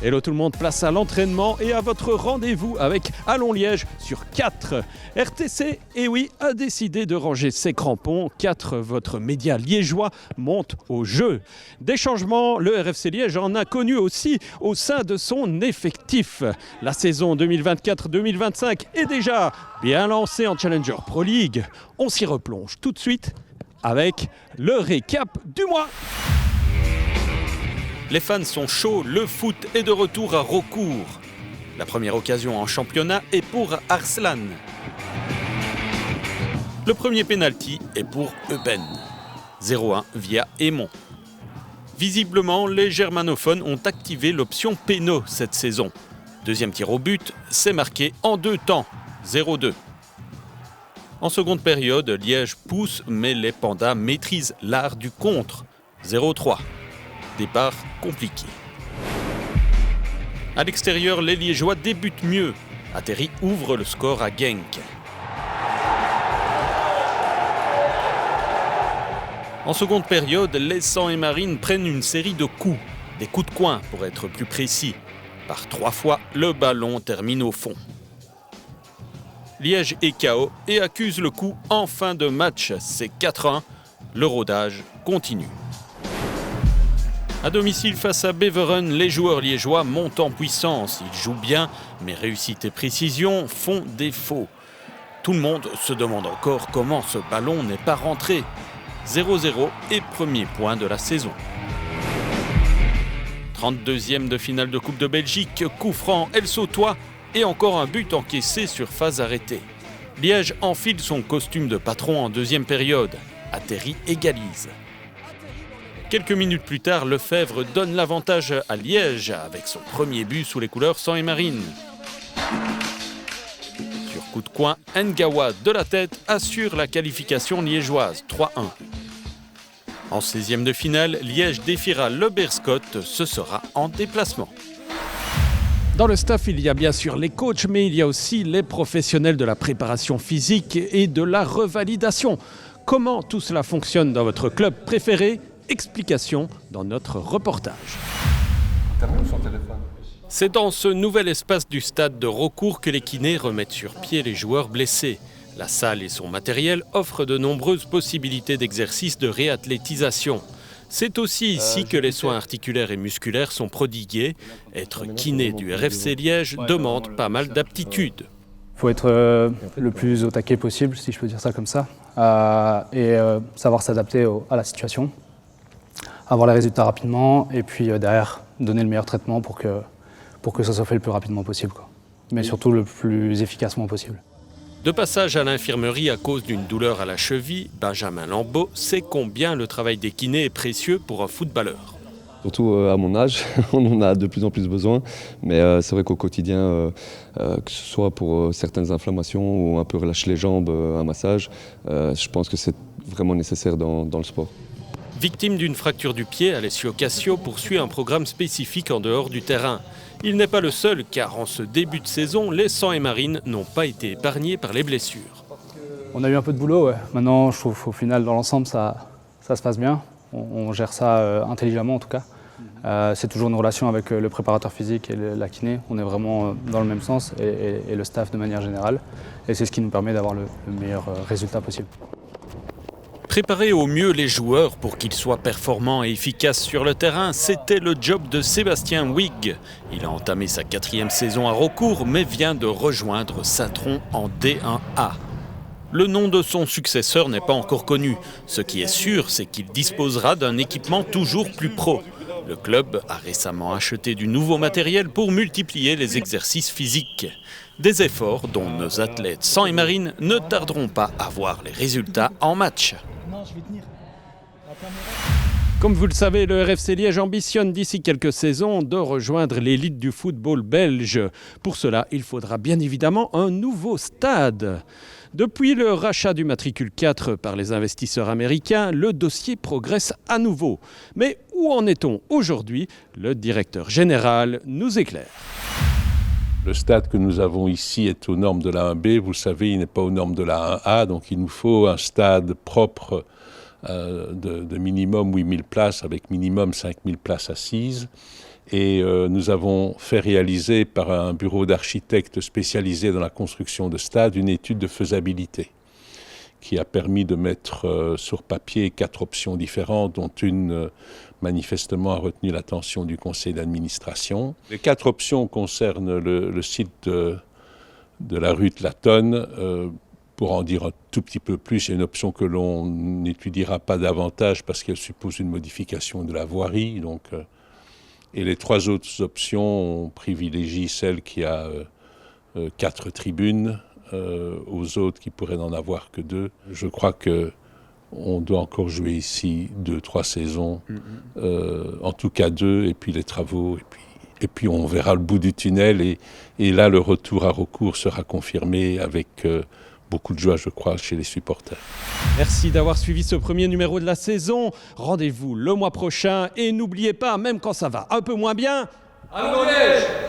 Hello tout le monde, place à l'entraînement et à votre rendez-vous avec Allons Liège sur 4. RTC, et oui, a décidé de ranger ses crampons. 4, votre média liégeois, monte au jeu. Des changements, le RFC Liège en a connu aussi au sein de son effectif. La saison 2024-2025 est déjà bien lancée en Challenger Pro League. On s'y replonge tout de suite avec le récap du mois. Les fans sont chauds, le foot est de retour à Raucourt. La première occasion en championnat est pour Arslan. Le premier pénalty est pour Eupen. 0-1 via Aymon. Visiblement, les germanophones ont activé l'option péno cette saison. Deuxième tir au but, c'est marqué en 2 temps, 0-2. En seconde période, Liège pousse, mais les pandas maîtrisent l'art du contre, 0-3. Départ compliqué. À l'extérieur, les Liégeois débutent mieux. Atterri ouvre le score à Genk. En seconde période, les Sang et Marine prennent une série de coups, des coups de coin pour être plus précis. Par 3 fois, le ballon termine au fond. Liège est KO et accuse le coup en fin de match. C'est 4-1. Le rodage continue. À domicile face à Beveren, les joueurs liégeois montent en puissance. Ils jouent bien, mais réussite et précision font défaut. Tout le monde se demande encore comment ce ballon n'est pas rentré. 0-0 et premier point de la saison. 32e de finale de Coupe de Belgique, coup franc, elle sautoie et encore un but encaissé sur phase arrêtée. Liège enfile son costume de patron en deuxième période. Atterri égalise. Quelques minutes plus tard, Lefebvre donne l'avantage à Liège avec son premier but sous les couleurs Sang et Marine. Sur coup de coin, Ngawa de la tête assure la qualification liégeoise 3-1. En 16e de finale, Liège défiera le Berscott, ce sera en déplacement. Dans le staff, il y a bien sûr les coachs, mais il y a aussi les professionnels de la préparation physique et de la revalidation. Comment tout cela fonctionne dans votre club préféré ? Explication dans notre reportage. C'est dans ce nouvel espace du stade de Raucourt que les kinés remettent sur pied les joueurs blessés. La salle et son matériel offrent de nombreuses possibilités d'exercice de réathlétisation. C'est aussi ici que les soins articulaires et musculaires sont prodigués. Être kiné du RFC Liège demande pas mal d'aptitudes. Il faut être le plus au taquet possible, si je peux dire ça comme ça, et savoir s'adapter à la situation, avoir les résultats rapidement, et puis derrière, donner le meilleur traitement pour que ça soit fait le plus rapidement possible, quoi. Mais surtout le plus efficacement possible. De passage à l'infirmerie à cause d'une douleur à la cheville, Benjamin Lambeau sait combien le travail des kinés est précieux pour un footballeur. Surtout à mon âge, on en a de plus en plus besoin, mais c'est vrai qu'au quotidien, que ce soit pour certaines inflammations ou un peu relâcher les jambes, un massage, je pense que c'est vraiment nécessaire dans le sport. Victime d'une fracture du pied, Alessio Cassio poursuit un programme spécifique en dehors du terrain. Il n'est pas le seul, car en ce début de saison, les Sang et Marine n'ont pas été épargnés par les blessures. On a eu un peu de boulot, ouais. Maintenant, je trouve qu'au final, dans l'ensemble, ça se passe bien. On gère ça intelligemment, en tout cas. C'est toujours une relation avec le préparateur physique et la kiné. On est vraiment dans le même sens, et le staff de manière générale. Et c'est ce qui nous permet d'avoir le meilleur résultat possible. Préparer au mieux les joueurs pour qu'ils soient performants et efficaces sur le terrain, c'était le job de Sébastien Huyghe. Il a entamé sa 4e saison à Raucourt, mais vient de rejoindre Saint-Tron en D1A. Le nom de son successeur n'est pas encore connu. Ce qui est sûr, c'est qu'il disposera d'un équipement toujours plus pro. Le club a récemment acheté du nouveau matériel pour multiplier les exercices physiques. Des efforts dont nos athlètes Sang et Marine ne tarderont pas à voir les résultats en match. Comme vous le savez, le RFC Liège ambitionne d'ici quelques saisons de rejoindre l'élite du football belge. Pour cela, il faudra bien évidemment un nouveau stade. Depuis le rachat du matricule 4 par les investisseurs américains, le dossier progresse à nouveau. Mais où en est-on aujourd'hui ? Le directeur général nous éclaire. Le stade que nous avons ici est aux normes de la 1B. Vous le savez, il n'est pas aux normes de la 1A. Donc il nous faut un stade propre de minimum 8000 places avec minimum 5000 places assises. Et nous avons fait réaliser par un bureau d'architectes spécialisé dans la construction de stades une étude de faisabilité qui a permis de mettre sur papier 4 options différentes, dont une manifestement a retenu l'attention du conseil d'administration. Les 4 options concernent le site de la rue de la Tonne. Pour en dire un tout petit peu plus, c'est une option que l'on n'étudiera pas davantage parce qu'elle suppose une modification de la voirie. Et les 3 autres options, on privilégie celle qui a 4 tribunes, aux autres qui pourraient n'en avoir que 2. Je crois qu'on doit encore jouer ici 2-3 saisons, en tout cas 2, et puis les travaux, et puis on verra le bout du tunnel, et là le retour à Raucourt sera confirmé avec beaucoup de joie, je crois, chez les supporters. Merci d'avoir suivi ce premier numéro de la saison. Rendez-vous le mois prochain, et n'oubliez pas, même quand ça va un peu moins bien, allons les Lèges!